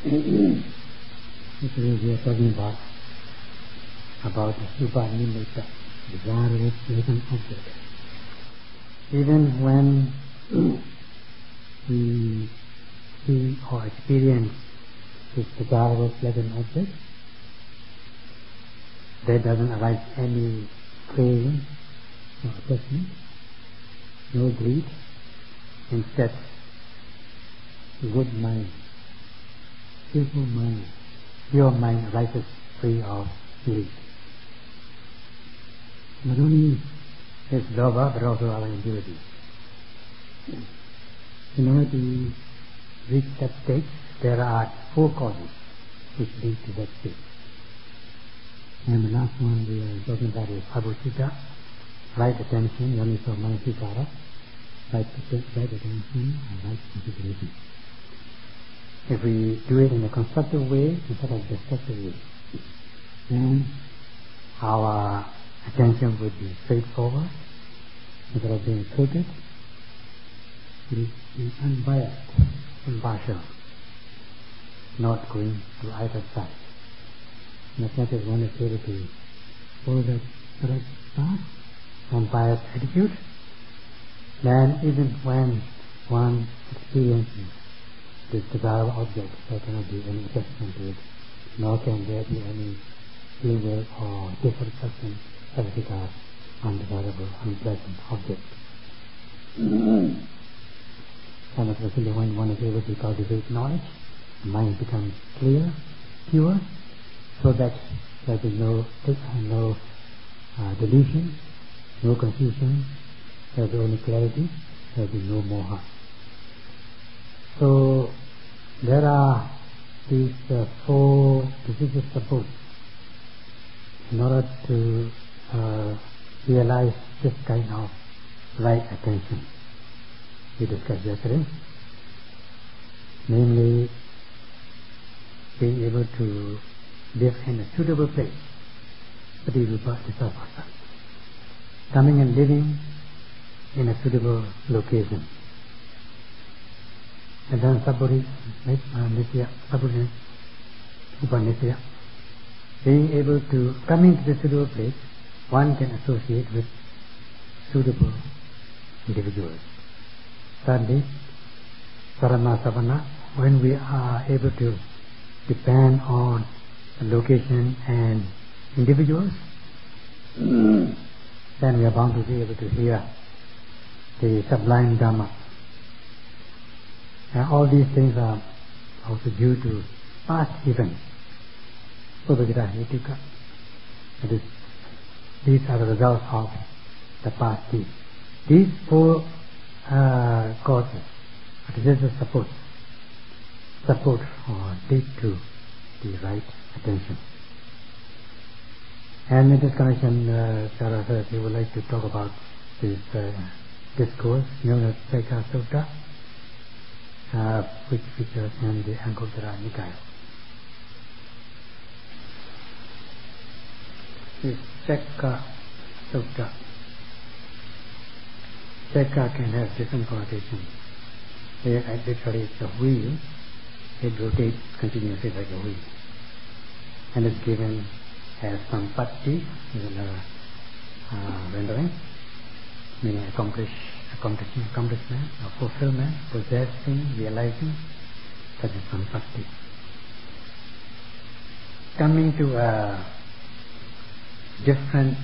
We are talking about the super-nimita, desirable pleasant object. Even when we see or experience this desirable pleasant object, there doesn't arise any craving or attachment, no greed. Instead, good mind, skillful mind, pure mind arises free of greed. Not only is lobha, but also our impurity. In order to reach that state, there are 4 causes which lead to that state. And the last one we are talking about is abhucita, right attention, yoniso manasikara, right attention and right consideration. If we do it in a constructive way instead of destructive way, then our attention would be straightforward, instead of being crooked, it is unbiased, impartial, not going to either side. And as much as one is able to follow the correct path, unbiased attitude, then even when one experiences this desirable object, there cannot be any attachment to it, nor can there be any evil or dissatisfaction as regards undesirable, unpleasant object. And especially when one is able to cultivate knowledge, the mind becomes clear, pure, so that there will be no delusion, no confusion, there will be only clarity, there will be no moha. So there are these 4 decisive supports in order to realize this kind of right attention we discussed yesterday, namely being able to live in a suitable place, coming and living in a suitable location. And then being able to come into the suitable place, one can associate with suitable individuals. Thirdly, sarana savana, when we are able to depend on the location and individuals, then we are bound to be able to hear the sublime Dhamma. And all these things are also due to past events. That is, these are the results of the past deeds. These 4 causes, this is support or lead to the right attention. And in this connection, Sarah says he would like to talk about this discourse known as Peka Sutta, which features in the Anguttara Nikaya. This Peka Sutta. Peka can have different connotations. Literally it's a wheel, it rotates continuously like a wheel. And it's given as sampatti, is another rendering, meaning accomplishment or fulfillment, possessing, realizing, that is sampatti. Coming to a different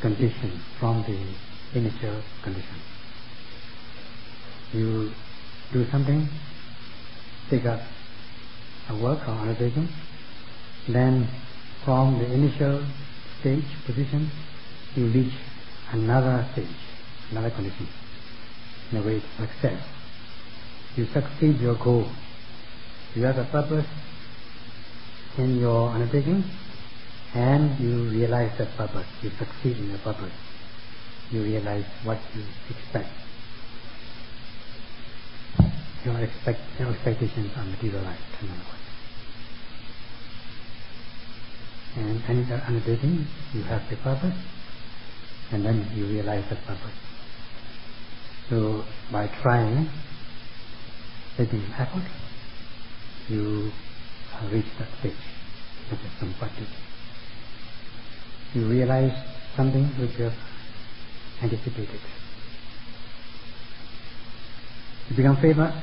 condition from the initial condition. You do something, take up a work or undertaking, then from the initial stage, position, you reach another stage, another condition, in a way to success. You succeed your goal. You have a purpose in your undertaking, and you realize that purpose. You succeed in your purpose. You realize what you expect. Your expectations are materialized, in other words. And any undertaking, you have the purpose, and then you realize that purpose. So by trying, taking effort, you reach that stage, which is sampatti. You realize something which you have anticipated. You become famous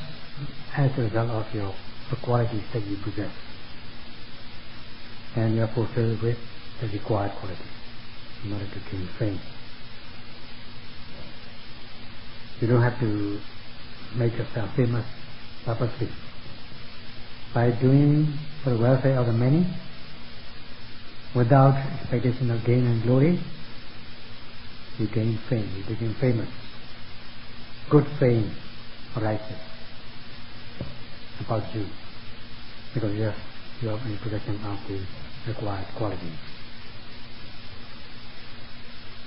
as a result of the qualities that you possess, and you are fulfilled with the required qualities in order to gain fame. You don't have to make yourself famous purposely. By doing for the welfare of the many, without expectation of gain and glory, you gain fame, you become famous. Good fame arises about you, because you are in possession of the required qualities.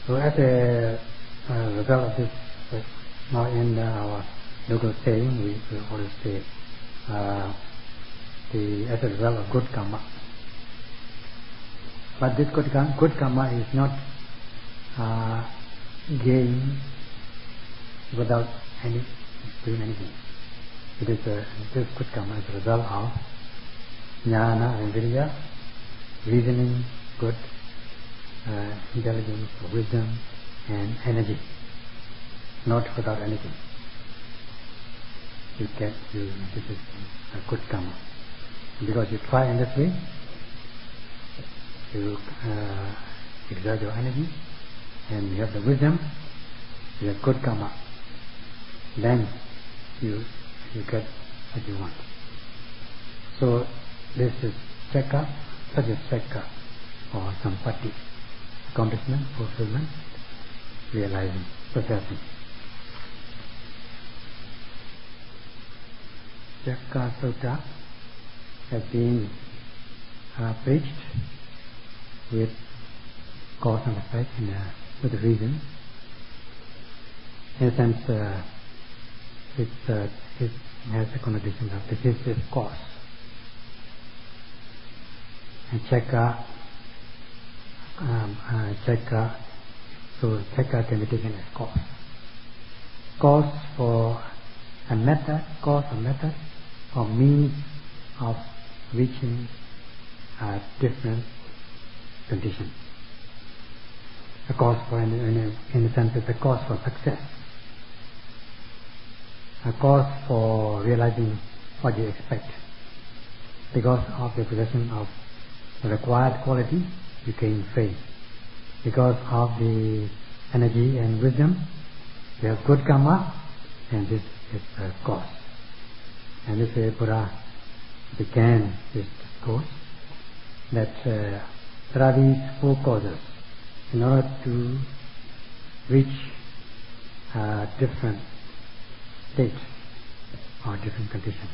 So as a result of this, now in our local saying, we always say, as a result of good karma. But this good karma is not gained without doing anything. It is this good karma is a result of jnana and virya, reasoning, good intelligence, wisdom, and energy. Not without anything. This is a good karma. Because you try in this way, you exert your energy, and you have the wisdom, you have good karma. Then you get what you want. So this is chakra, such as chakra or sampatti, accomplishment, fulfillment, realizing, possessing. Chakra Sutta has been preached with cause and effect with reason. In a sense, it has a connotation of this is cause. And chakra, so chakra can be taken as cause. Cause for a method, or means of reaching a different condition. A cause for, in a sense, it's a cause for success. A cause for realizing what you expect. Because of the possession of the required quality, you gain faith. Because of the energy and wisdom, you have good karma, and this is a cause. And this way Buddha began this discourse that there are these four causes in order to reach a different state or different condition.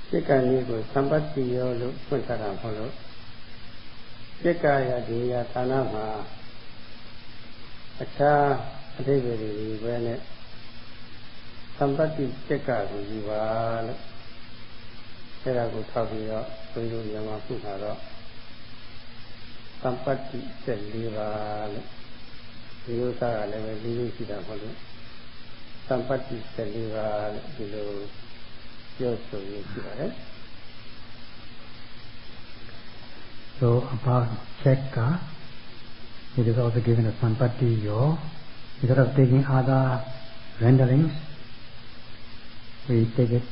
စိတ်ကလေးကိုသံပတ္တိယောလို့ဖွင့်ထားတာမဟုတ်လို့စိတ်ကရဒီရဌာနမှာအခြားအဓိပ္ပာယ်တွေပဲနဲ့သံပတ္တိစိတ်ကကိုယူပါလို့အဲ့ဒါကိုထောက်ပြီးတော့ဘုန်းကြီးမြန်မာခုမှာတော့သံပတ္တိစိတ်၄ပါးလို့ဒီလိုစားကလည်းပဲလေးလေးရှိတာမဟုတ်လို့သံပတ္တိစိတ်၄ပါးလို့ဒီလိုSo about chakra, it is also given as sampatti yo. Instead of taking other renderings, we take it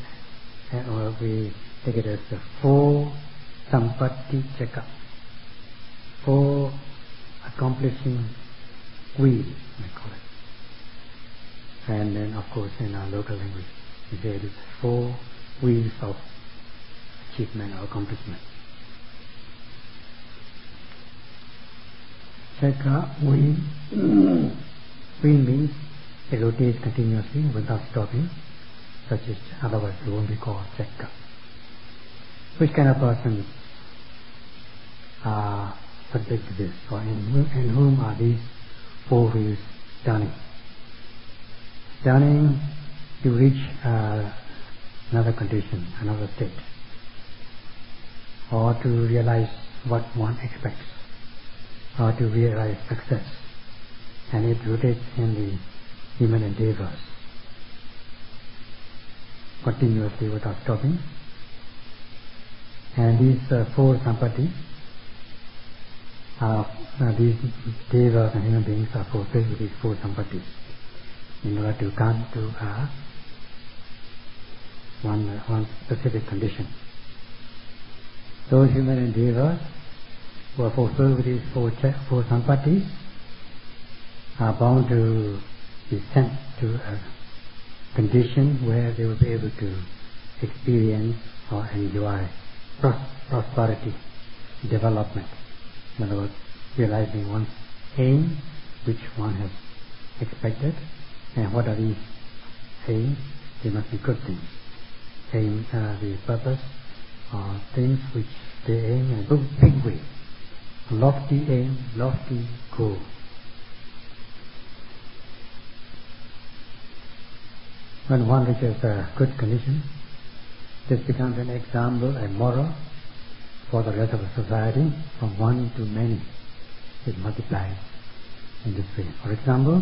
as the four sampatti chakra, four accomplishing wheel, we call it. And then of course in our local language, we say it is four wheels of achievement or accomplishment. Chakra, wheel means it rotates continuously without stopping, such as otherwise it won't be called chakra. Which kind of persons are subject to this, or in whom are these four wheels turning? Turning to reach another condition, another state, or to realize what one expects, or to realize success, and it rotates in the human endeavors. continuously without stopping. And these four sampattis, these devas and human beings are fulfilled with these four sampattis in order to come to one specific condition. Those human and devas who are fulfilled with these four sampattis are bound to be sent to a condition where they will be able to experience or enjoy prosperity, development. In other words, realizing one's aim, which one has expected. And what are these aims? They must be good things. Aim, the purpose, or things which they aim in a big way. A lofty aim, lofty goal. When one reaches a good condition, this becomes an example, a model for the rest of the society. From one to many, it multiplies in this way. For example,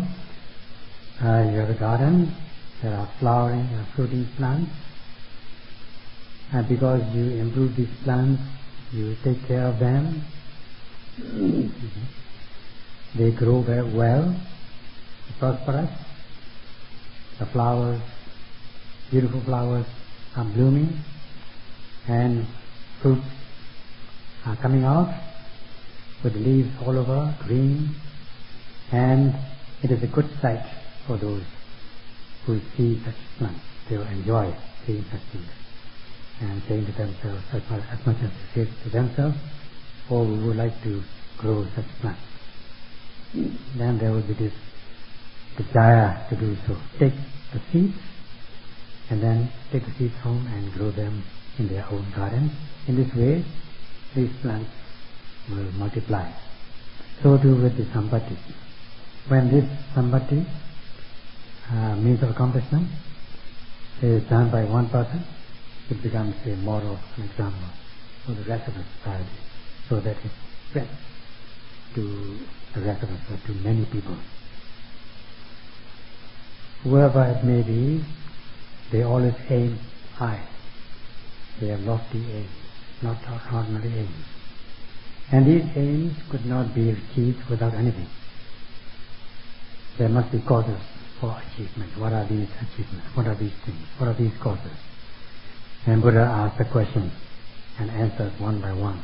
you have a garden, there are flowering and fruiting plants, and because you improve these plants, you take care of them, they grow very well, prosperous. The flowers, beautiful flowers, are blooming, and fruits are coming out with leaves all over, green, and it is a good sight for those who see such plants. They will enjoy seeing such things and saying to themselves, as much as they say to themselves, "Oh, we would like to grow such plants." Then there will be this desire to do so. Take the seeds and then take the seeds home and grow them in their own garden. In this way, these plants will multiply. So too with the sampatti. When this sampatti, means of accomplishment, is done by one person, it becomes a model, an example for the rest of the society, so that it spreads to the rest of us, to many people. Whoever it may be, they always aim high. They have lofty aims, not ordinary aims. And these aims could not be achieved without anything. There must be causes for achievement. What are these achievements? What are these things? What are these causes? And Buddha asked the question and answers one by one.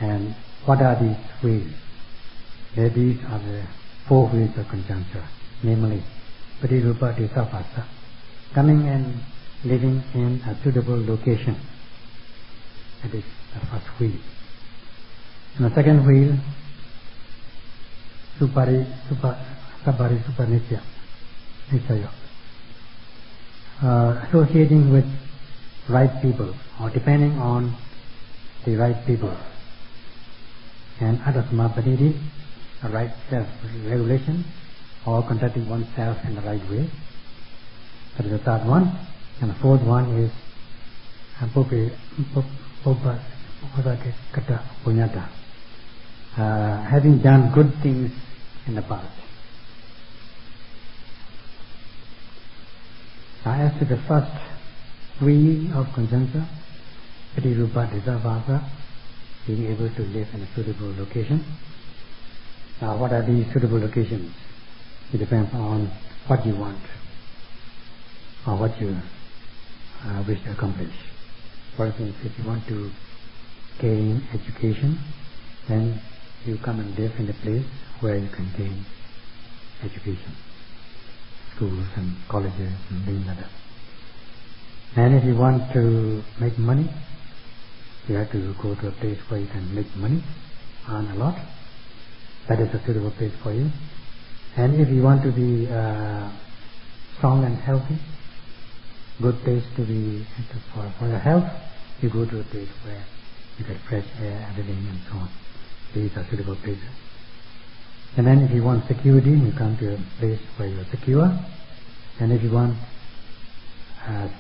And what are these wheels? These are the four wheels of conjuncture, namely Paṭirupa Desavasa, coming and living in a suitable location. That is the first wheel. And the second wheel, Sabbari Supanisya, associating with right people or depending on the right people. And Atasmapaniti, a right self-regulation, or conducting oneself in the right way. That is the third one. And the fourth one is having done good things in the past. As to the first wheel of conjuncture, Paṭirupa Desavasa, being able to live in a suitable location. Now, what are these suitable locations? It depends on what you want or what you wish to accomplish. For instance, if you want to gain education, then you come and live in a place where you can gain education, schools and colleges and things like that. And if you want to make money, you have to go to a place where you can make money, earn a lot. That is a suitable place for you. And if you want to be strong and healthy, good place to be for your health, you go to a place where you get fresh air, everything and so on. These are suitable places. And then if you want security, you come to a place where you are secure. And if you want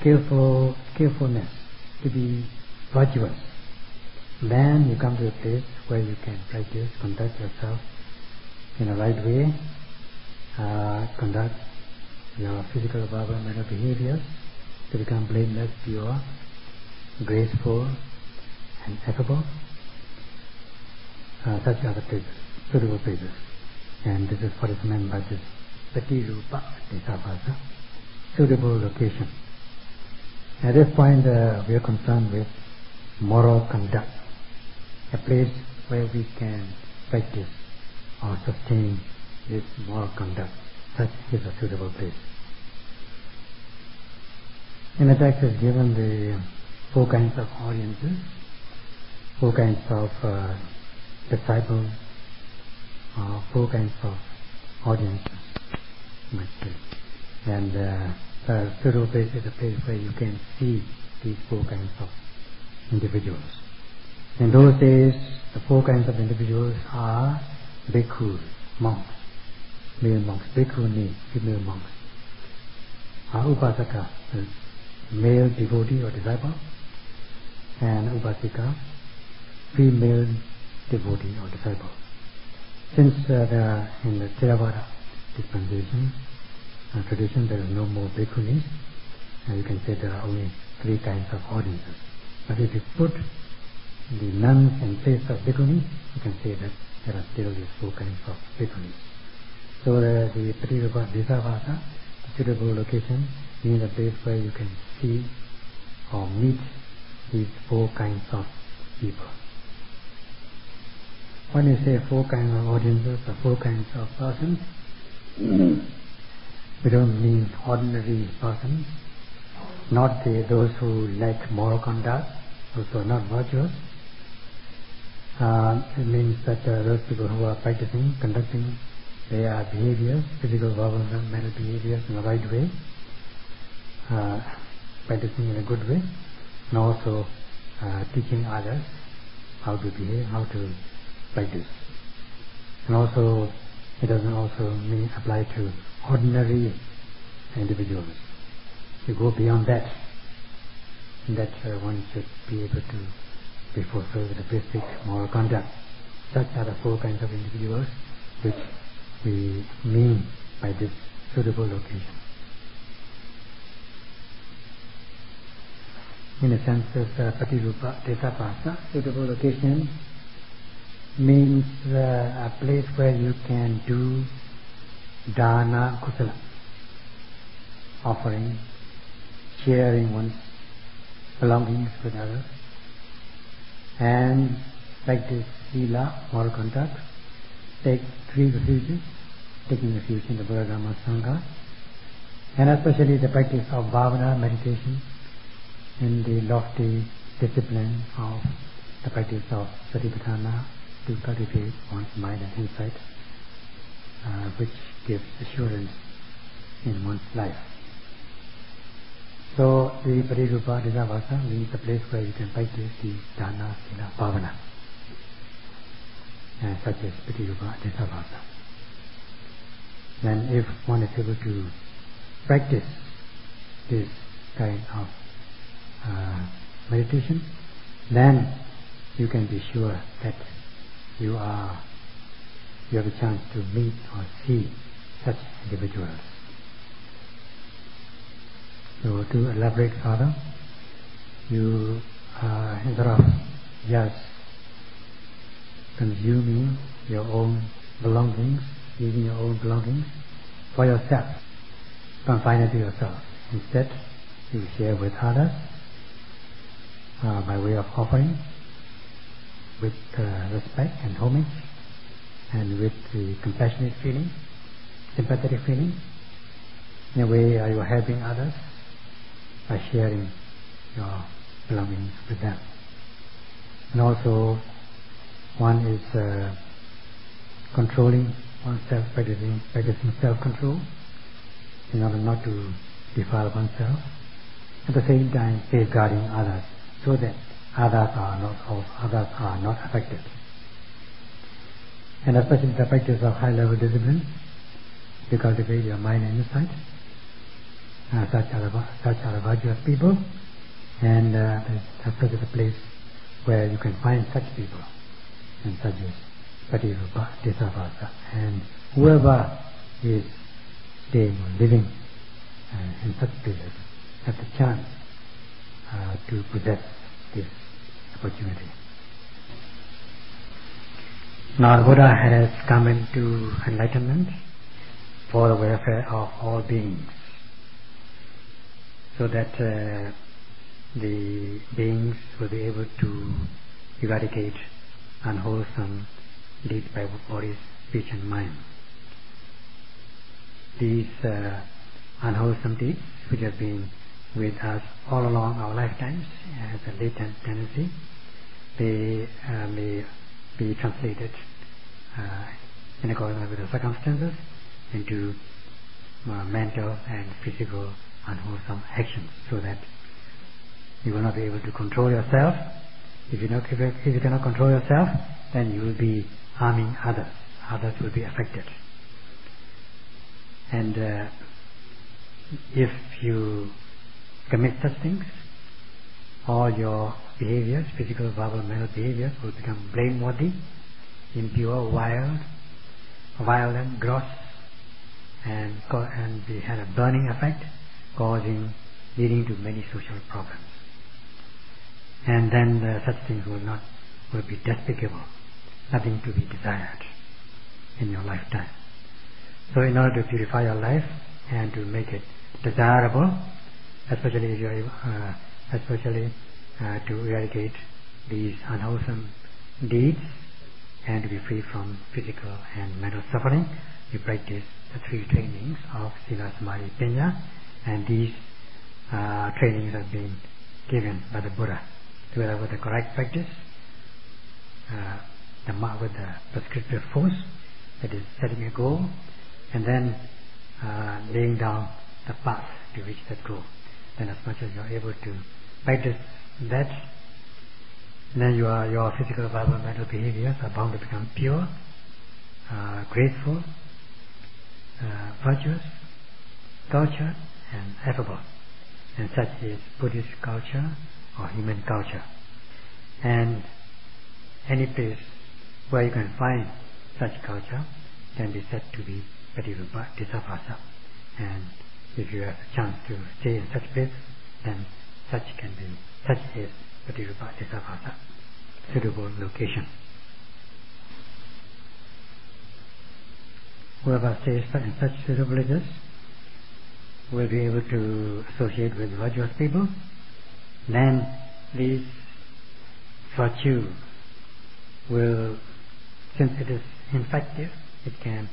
skillfulness, to be virtuous, then you come to a place where you can practice, conduct yourself in a right way, conduct your physical, verbal, mental behaviors to become blameless, pure, graceful, and affable. Such are the places, suitable places. And this is what is meant by this Paṇḍitā Sayadaw, suitable location. At this point, we are concerned with moral conduct, a place where we can practice or sustain this moral conduct. Such is a suitable place. In the text is given the 4 kinds of audiences, 4 kinds of disciples, 4 kinds of audiences, might say. And the suitable place is a place where you can see these 4 kinds of individuals. In those days, the 4 kinds of individuals are bhikkhus, monks, male monks, bhikkhuni, female monks, upasaka, male devotee or disciple, and upasika, female devotee or disciple. Since in the Theravada dispensation tradition there is no more bhikkhunis, you can say there are only 3 kinds of audiences. But if you put the nuns in place of bhikkhunis, you can say that there are still these 4 kinds of bhikkhunis. So the Paṇḍitā Sayadaw, the suitable location, means a place where you can see or meet these 4 kinds of people. When you say 4 kinds of audiences or 4 kinds of persons, we don't mean ordinary persons, not those who lack moral conduct, those who are not virtuous. It means that those people who are practicing, conducting their behaviors, physical, verbal, mental behaviors in the right way, practicing in a good way, and also teaching others how to behave, how to practice. And also, it doesn't also mean apply to ordinary individuals. You go beyond that, that one should be able to be fulfilled with the basic moral conduct. Such are the 4 kinds of individuals which we mean by this suitable location. In a sense, this Paṇḍitā Sayadaw, suitable location, means a place where you can do dana kusala, offering, sharing one's belongings with others, and practice sila, moral conduct, take 3 refuges, taking refuge in the Buddha, Dhamma, Sangha, and especially the practice of bhavana, meditation, in the lofty discipline of the practice of Satipatthana, to cultivate one's mind and insight, which gives assurance in one's life. So the Paṇḍitā Sayadaw means a place where you can practice the dana, sila, bhavana, such as Paṇḍitā Sayadaw. Then if one is able to practice this kind of meditation, then you can be sure that you have a chance to meet or see such individuals. So to elaborate further, you instead of just consuming your own belongings, using your own belongings for yourself, confine it to yourself. Instead, you share with others by way of offering, with respect and homage, and with the compassionate feeling, sympathetic feeling. In a way, you are helping others by sharing your belongings with them. And also, one is controlling oneself, practicing self-control in order not to defile oneself. At the same time, safeguarding others so that others are not affected. And especially the practice of high-level discipline, to cultivate your mind and insight. Such are the virtuous people, and such is a place where you can find such people, and such is Paṇḍitā Sayadaw. And whoever is staying or living in such places have the chance to possess this opportunity. Now the Buddha has come into enlightenment for the welfare of all beings, so that the beings will be able to eradicate unwholesome deeds by body, speech and mind. These unwholesome deeds, which have been with us all along our lifetimes as a latent tendency, they may be translated in accordance with the circumstances into mental and physical unwholesome actions, so that you will not be able to control yourself. If you cannot control yourself, then you will be harming others. Others will be affected. And if you commit such things, all your behaviors, physical, verbal, mental behaviors, will become blameworthy, impure, wild, violent, gross, and they had a burning effect, leading to many social problems. And then such things will be despicable, nothing to be desired in your lifetime. So in order to purify your life and to make it desirable, especially if you are, to eradicate these unwholesome deeds and to be free from physical and mental suffering, you practice the 3 trainings of Sila, Samadhi, Panya, and these trainings have been given by the Buddha, together with the correct practice, Dhamma with the prescriptive force, that is setting a goal, and then laying down the path to reach that goal. Then as much as you are able to practice that, then your physical, verbal, mental behaviors are bound to become pure, graceful, virtuous, cultured, and affable. And such is Buddhist culture or human culture. And any place where you can find such culture can be said to be Paṇḍitā. And if you have a chance to stay in such place, then such is Paṇḍitā, suitable location. Whoever stays in such suitable places will be able to associate with virtuous people. Then these virtue will, since it is infective, it can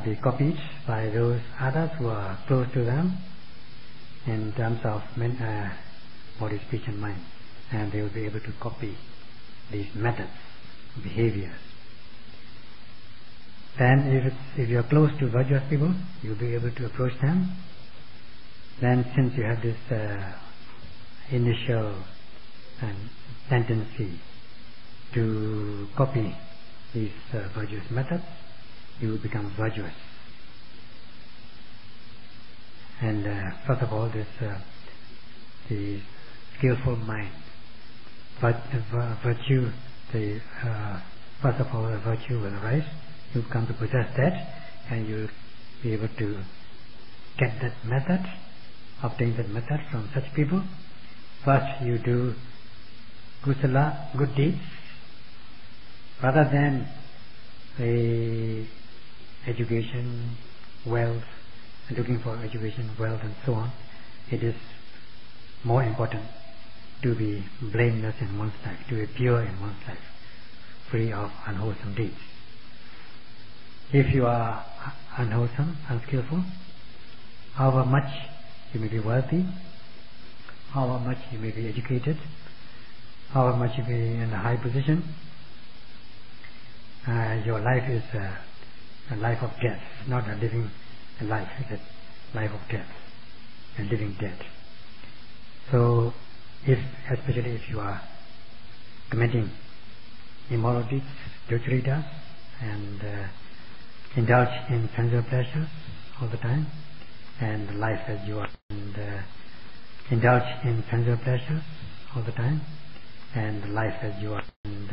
be copied by those others who are close to them in terms of body, speech and mind, and they will be able to copy these methods, behaviors. Then if you are close to virtuous people, you will be able to approach them. Then since you have this initial tendency to copy these virtuous methods, you will become virtuous. And first of all, the skillful mind, virtue, first of all, the virtue will arise. You come to possess that, and you will be able to get that method, obtain that method from such people. First, you do kusala, good deeds, rather than education, wealth, looking for education, wealth, and so on. It is more important to be blameless in one's life, to be pure in one's life, free of unwholesome deeds. If you are unwholesome, unskillful, however much you may be wealthy, however much you may be educated, however much you may be in a high position, your life is a life of death, not a living life. It's a life of death, a living death. So, especially if you are committing immoral deeds, dutteritas, and indulge in sensual pleasures all the time, and life as you are, and indulge in sensual pleasures all the time, and life as you are, and